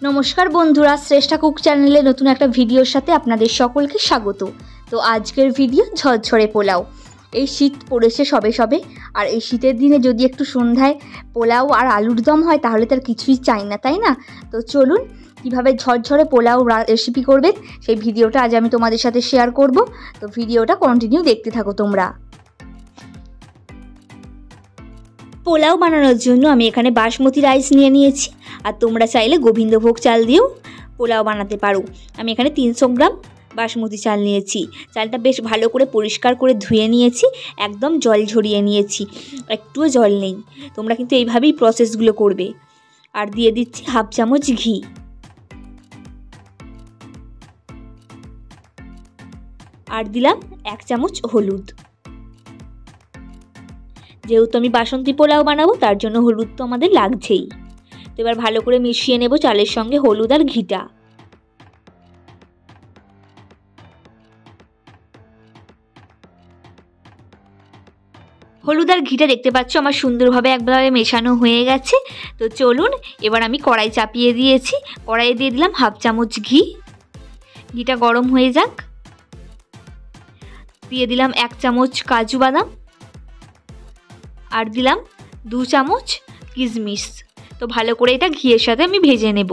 নমস্কার বন্ধুরা, শ্রেষ্ঠা কুক চ্যানেলে নতুন একটা ভিডিওর সাথে আপনাদের সকলকে স্বাগত। তো আজকের ভিডিও ঝরঝরে পোলাও। এই শীত পড়েছে সবে সবে, আর এই শীতের দিনে যদি একটু সন্ধ্যায় পোলাও আর আলুর দম হয় তাহলে তার কিছুই চাই না, তাই না? তো চলুন কীভাবে ঝরঝরে পোলাও রেসিপি করবেন সেই ভিডিওটা আজ আমি তোমাদের সাথে শেয়ার করব। তো ভিডিওটা কন্টিনিউ দেখতে থাকো তোমরা। পোলাও বানানোর জন্য আমি এখানে বাসমতি রাইস নিয়ে নিয়েছি, আর তোমরা চাইলে গোবিন্দভোগ চাল দিয়েও পোলাও বানাতে পারো। আমি এখানে 300 গ্রাম বাসমতি চাল নিয়েছি। চালটা বেশ ভালো করে পরিষ্কার করে ধুয়ে নিয়েছি, একদম জল ঝরিয়ে নিয়েছি, একটুও জল নেই। তোমরা কিন্তু এইভাবেই প্রসেসগুলো করবে। আর দিয়ে দিচ্ছি হাফ চামচ ঘি, আর দিলাম 1 চামচ হলুদ। যেহেতু আমি বাসন্তী পোলাও বানাবো তার জন্য হলুদ তো আমাদের লাগছেই। তো এবার ভালো করে মিশিয়ে নেব চালের সঙ্গে হলুদ আর ঘিটা। হলুদ আর ঘিটা দেখতে পাচ্ছ আমার সুন্দরভাবে একভাবে মেশানো হয়ে গেছে। তো চলুন এবার আমি কড়াই চাপিয়ে দিয়েছি, কড়াইয়ে দিয়ে দিলাম হাফ চামচ ঘি। ঘিটা গরম হয়ে যাক। দিয়ে দিলাম 1 চামচ কাজু বাদাম, আর দিলাম 2 চামচ কিশমিশ। তো ভালো করে এটা ঘিয়ের সাথে আমি ভেজে নেব।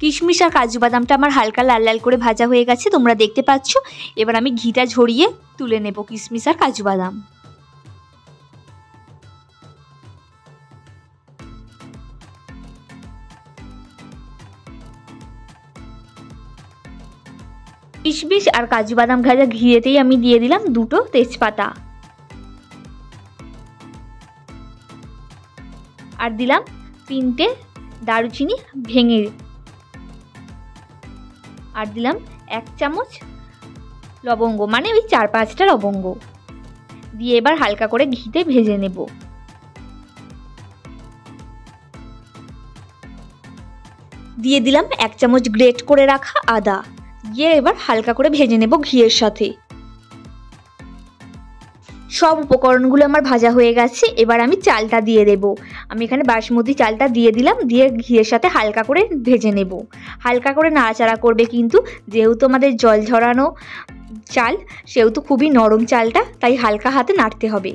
কিশমিশ আর কাজু বাদামটা আমার হালকা লাল লাল করে ভাজা হয়ে গেছে, তোমরা দেখতে পাচ্ছ। এবার আমি ঘিটা ঝরিয়ে তুলে নেব কিশমিশ আর কাজু বাদাম। কিশমিশ আর কাজু বাদাম ভাজা ঘিয়েতেই আমি দিয়ে দিলাম 2টো তেজপাতা, আর দিলাম 3টে দারুচিনি ভেঙে, আর দিলাম 1 চামচ লবঙ্গ, মানে ওই 4-5টা লবঙ্গ দিয়ে এবার হালকা করে ঘিতে ভেজে নেব। দিয়ে দিলাম 1 চামচ গ্রেট করে রাখা আদা, দিয়ে এবার হালকা করে ভেজে নেব ঘিয়ের সাথে। সব উপকরণগুলো আমার ভাজা হয়ে গেছে। এবার আমি চালটা দিয়ে দেব। আমি এখানে বাসমতি চালটা দিয়ে দিলাম, দিয়ে ঘিয়ের সাথে হালকা করে ভেজে নেব। হালকা করে নাড়াচাড়া করবে, কিন্তু যেহেতু আমাদের জল ঝরানো চাল সেহেতু খুবই নরম চালটা, তাই হালকা হাতে নাড়তে হবে।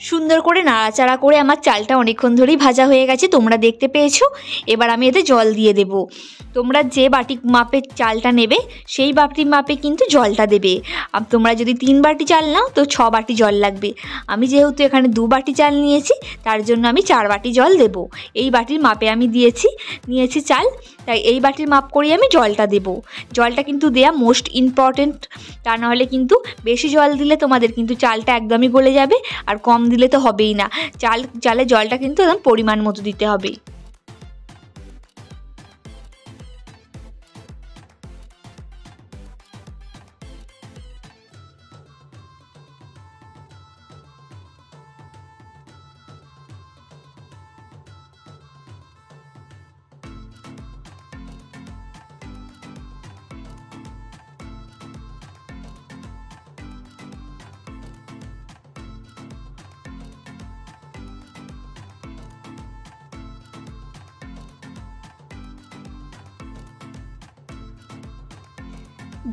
সুন্দর করে নাড়াচাড়া করে আমার চালটা অনেকক্ষণ ধরেই ভাজা হয়ে গেছে, তোমরা দেখতে পেয়েছো। এবার আমি এতে জল দিয়ে দেব। তোমরা যে বাটি মাপে চালটা নেবে সেই বাটি মাপে কিন্তু জলটা দেবে। আর তোমরা যদি 3 বাটি চাল নাও তো 6 বাটি জল লাগবে। আমি যেহেতু এখানে 2 বাটি চাল নিয়েছি তার জন্য আমি 4 বাটি জল দেব। এই বাটির মাপে আমি নিয়েছি চাল, তাই এই বাটির মাপ করেই আমি জলটা দেব। জলটা কিন্তু দেয়া মোস্ট ইম্পর্টেন্ট, তা নাহলে কিন্তু বেশি জল দিলে তোমাদের কিন্তু চালটা একদমই গলে যাবে, আর কম দিলে তো হবেই না। চালে জলটা কিন্তু একদম পরিমাণ মতো দিতে হবে।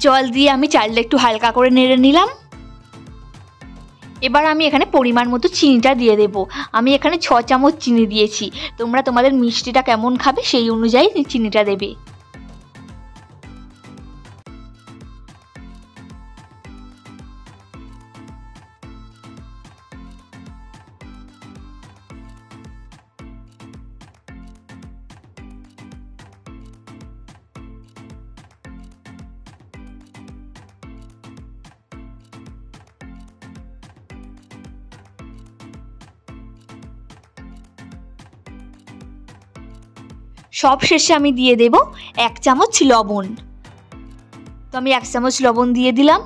জল দিয়ে আমি চালটা একটু হালকা করে নেড়ে নিলাম। এবার আমি এখানে পরিমাণ মতো চিনিটা দিয়ে দেব। আমি এখানে 6 চামচ চিনি দিয়েছি, তোমরা তোমাদের মিষ্টিটা কেমন খাবে সেই অনুযায়ী চিনিটা দেবে। সব শেষে আমি দিয়ে দেব 1 চামচ লবণ। তো আমি 1 চামচ লবণ দিয়ে দিলাম।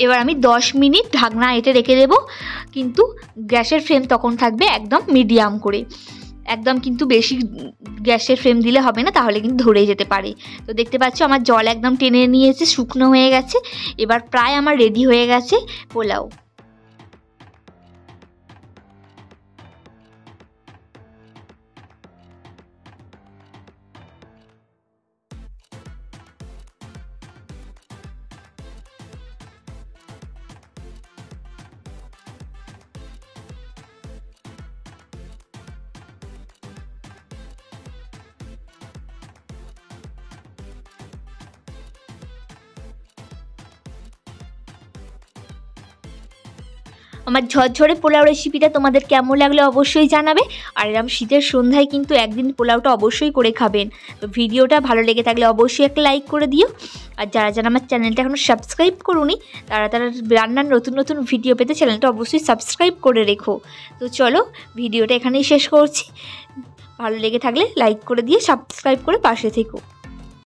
এবার আমি 10 মিনিট ঢাকনা এঁটে রেখে দেব, কিন্তু গ্যাসের ফ্লেম তখন থাকবে একদম মিডিয়াম করে। একদম কিন্তু বেশি গ্যাসের ফ্লেম দিলে হবে না, তাহলে কিন্তু ধরে যেতে পারে। তো দেখতে পাচ্ছ আমার জল একদম টেনে নিয়েছে, শুকনো হয়ে গেছে। এবার প্রায় আমার রেডি হয়ে গেছে পোলাও। আমার ঝরঝরে পোলাও রেসিপিটা তোমাদের কেমন লাগলো অবশ্যই জানাবে। আর এরকম শীতের সন্ধ্যায় কিন্তু একদিন পোলাওটা অবশ্যই করে খাবেন। তো ভিডিওটা ভালো লেগে থাকলে অবশ্যই একটা লাইক করে দিও। আর যারা যারা আমার চ্যানেলটা এখনও সাবস্ক্রাইব করুনি, তারা রান্নার নতুন নতুন ভিডিও পেতে চ্যানেলটা অবশ্যই সাবস্ক্রাইব করে রেখো। তো চলো ভিডিওটা এখানেই শেষ করছি। ভালো লেগে থাকলে লাইক করে দিয়ে সাবস্ক্রাইব করে পাশে থেকো।